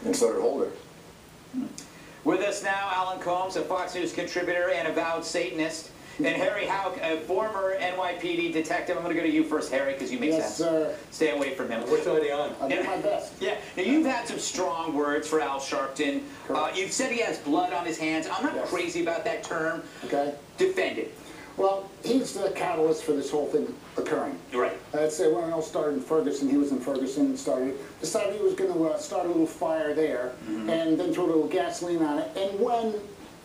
And so did Holder. With us now, Alan Combs, a Fox News contributor and avowed Satanist, and Harry Houck, a former NYPD detective. I'm going to go to you first, Harry, because you make sense. Yes, sir. Stay away from him. Which side are you on? I'll do my best. Yeah. Now, you've had some strong words for Al Sharpton. You've said he has blood on his hands. I'm not crazy about that term. Okay. Defend it. Well, he's the catalyst for this whole thing occurring. Right. I'd say when it all started in Ferguson, he was in Ferguson, decided he was going to start a little fire there, and then throw a little gasoline on it. And when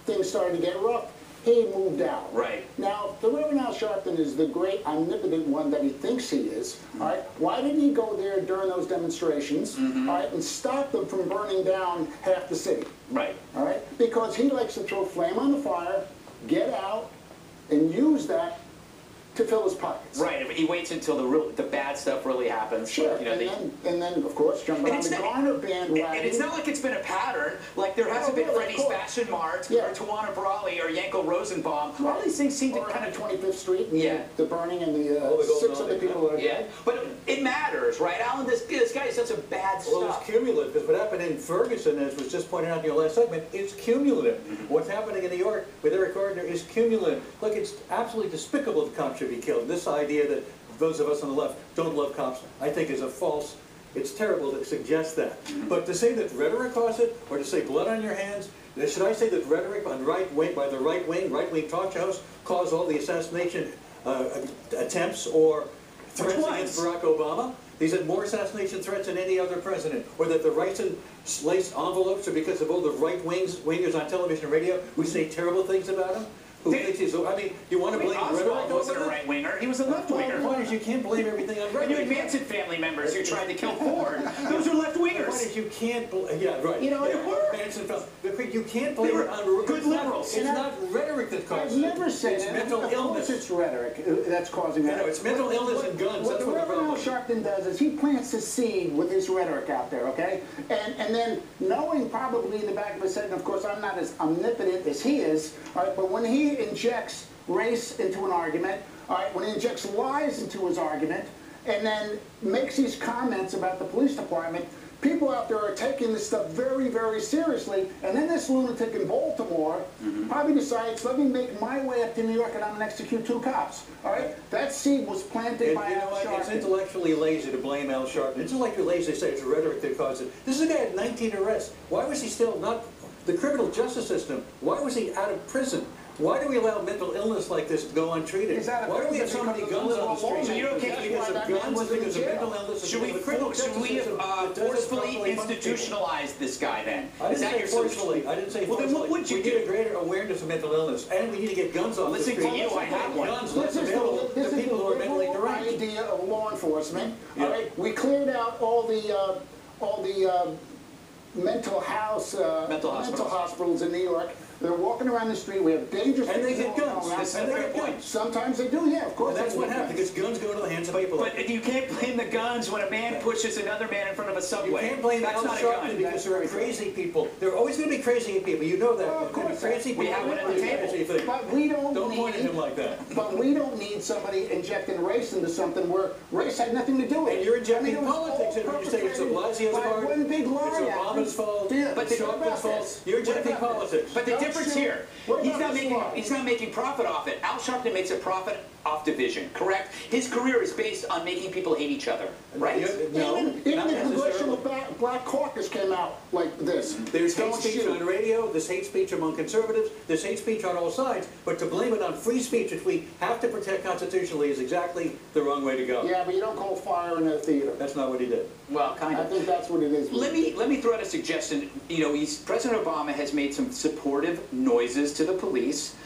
things started to get rough, he moved out. Right. Now, the Reverend Al Sharpton is the great omnipotent one that he thinks he is. All right. Why didn't he go there during those demonstrations? All right, and stop them from burning down half the city? Right. All right. Because he likes to throw flame on the fire, get out, and use that to fill his pockets. Right. He waits until the bad stuff really happens. Sure. You know, and then, of course, jump on the Garner bandwagon. And it's not like it's been a pattern. Like, there hasn't been Freddie's Fashion Mart, or Tawana Brawley, or Yanko Rosenbaum. All these things seem to kind of... 25th Street, and the burning, and the 6 other people that are dead. But it matters, right, Alan? This guy says some bad stuff. Well, it's cumulative, because what happened in Ferguson, as was just pointed out in your last segment, is cumulative. What's happening in New York with Eric Gardner is cumulative. Look, it's absolutely despicable that cops should be killed. This idea that those of us on the left don't love cops, I think is a false, it's terrible to suggest that. But to say that rhetoric caused it, or to say blood on your hands, should I say that rhetoric by the right wing talk shows caused all the assassination attempts or threats against Barack Obama? These had more assassination threats than any other president. Or that the rights and laced envelopes are because of all the right-wingers on television and radio who say terrible things about him? I mean, you want to blame rhetoric? Oswald wasn't a right-winger. He was a left-winger. The point is, you can't blame everything on rhetoric. And you had Manson family members who tried to kill Ford. Those are left-wingers. The point is, you can't blame... Yeah, right. You know, you can't blame it on... Good liberals. It's not rhetoric that causes it. I've never said it's mental illness. It's rhetoric that's causing that. No, it's mental illness and guns. What the Reverend Al Sharpton does is he plants a seed with his rhetoric out there, okay? And then knowing probably in the back of his head, and of course I'm not as omnipotent as he is, all right, but when he injects race into an argument, all right, when he injects lies into his argument, and then makes these comments about the police department, people out there are taking this stuff very, very seriously, and then this lunatic in Baltimore probably decides, let me make my way up to New York and I'm going to execute 2 cops. All right? That seed was planted by Al Sharpton. It's intellectually lazy to blame Al Sharpton. It's intellectually lazy to say it's rhetoric that caused it. This is a guy at 19 arrests. Why was he still not... The criminal justice system, why was he out of prison? Why do we allow mental illness like this to go untreated? Why do we have so many guns on the street? So you don't think because of guns, because of mental illness? Should we forcefully institutionalize this guy then? I didn't say forcefully. I didn't say forcefully. Well, then what would you do? We need a greater awareness of mental illness, and we need to get guns off the street. Listen to you, I have one. Guns less available to people who are mentally deranged. Idea of law enforcement. All right, we cleared out all the mental hospitals in New York. They're walking around the street. We have dangerous and they get guns. And they get guns. Sometimes they do, yeah, of course. And that's what happens, because guns go into the hands of people. But you can't blame the guns when a man pushes another man in front of a subway. You can't blame Al Sharpton because there are crazy people. There are always going to be crazy people. You know that. Of course. Crazy people. We have one at the table. But we don't point at him like that. But we don't need somebody injecting race into something where race had nothing to do with it. And you're injecting politics in when you say it's de Blasio's part, one big lie. it's Obama's fault, it's Sharpton's fault. You're injecting politics. But the difference here, he's not making profit off it. Al Sharpton makes a profit off division, correct? His career is based on making people hate each other, right? No, even the Congressional Black Caucus came out like this. There's hate speech on radio, there's hate speech among conservatives, there's hate speech on all sides, but to blame it on free speech, which we have to protect constitutionally, is exactly the wrong way to go. Yeah, but you don't call fire in a theater. That's not what he did. Well, kind of. I think that's what it is. Let me throw out a suggestion. You know, President Obama has made some supportive noises to the police.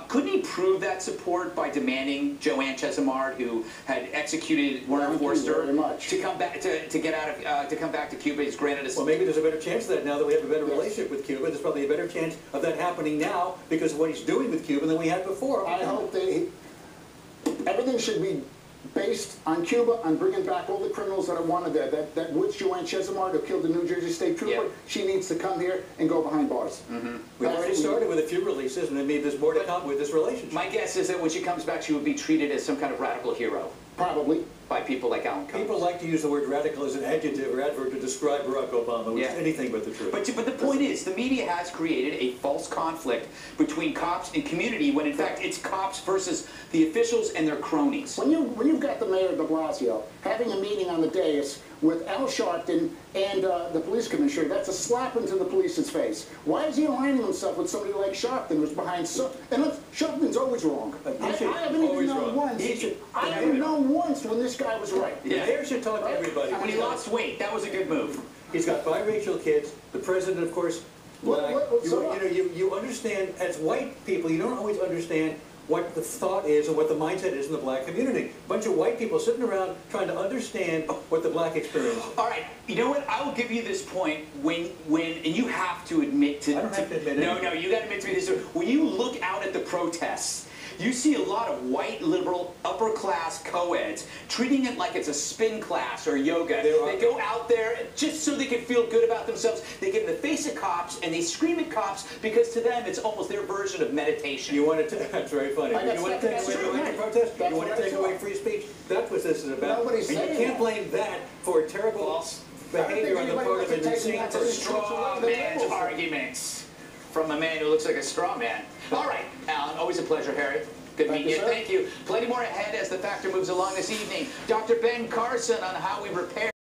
Couldn't he prove that support by demanding Joanne Chesimard, who had executed Werner Forster, to come back to come back to Cuba? He's granted us. Well, maybe there's a better chance of that now that we have a better relationship with Cuba. There's probably a better chance of that happening now because of what he's doing with Cuba than we had before. I hope everything should be based on Cuba, on bringing back all the criminals that are wanted there. That witch Joanne Chesimard who killed the New Jersey State Trooper, she needs to come here and go behind bars. We've already started with a few releases, and maybe there's more to come with this relationship. My guess is that when she comes back, she would be treated as some kind of radical hero. Probably. by people like Alan Combs. People like to use the word radical as an adjective or adverb to describe Barack Obama, which is anything but the truth. But the point is, the media has created a false conflict between cops and community when in fact it's cops versus the officials and their cronies. When you've got the mayor de Blasio having a meeting on the dais with Al Sharpton and the police commissioner, that's a slap into the police's face. Why is he aligning himself with somebody like Sharpton, who's behind so? And look, Sharpton's always wrong. I haven't even known once. I haven't known once when this guy was right. The mayor should talk to everybody. When he lost weight, that was a good move. He's got biracial kids. The president, of course, black. You understand, as white people, you don't always understand what the thought is and what the mindset is in the black community. A bunch of white people sitting around trying to understand what the black experience is. All right, you know what? I will give you this point when and you have to admit to. I don't have to admit No, anything. no, you got to admit to me this. When you look out at the protests, you see a lot of white, liberal, upper-class co-eds treating it like it's a spin class or yoga. They go out there just so they can feel good about themselves. They get in the face of cops and they scream at cops because to them it's almost their version of meditation. You want to? That's very funny. You want to take away religious protest? You want to take away free speech? That's what this is about. Nobody's and you saying can't that. blame that for terrible behavior on the part of an insane That's a straw man's arguments from a man who looks like a straw man. All right, Alan, always a pleasure, Harry. Good meeting you. Thank you. Plenty more ahead as the Factor moves along this evening. Dr. Ben Carson on how we repair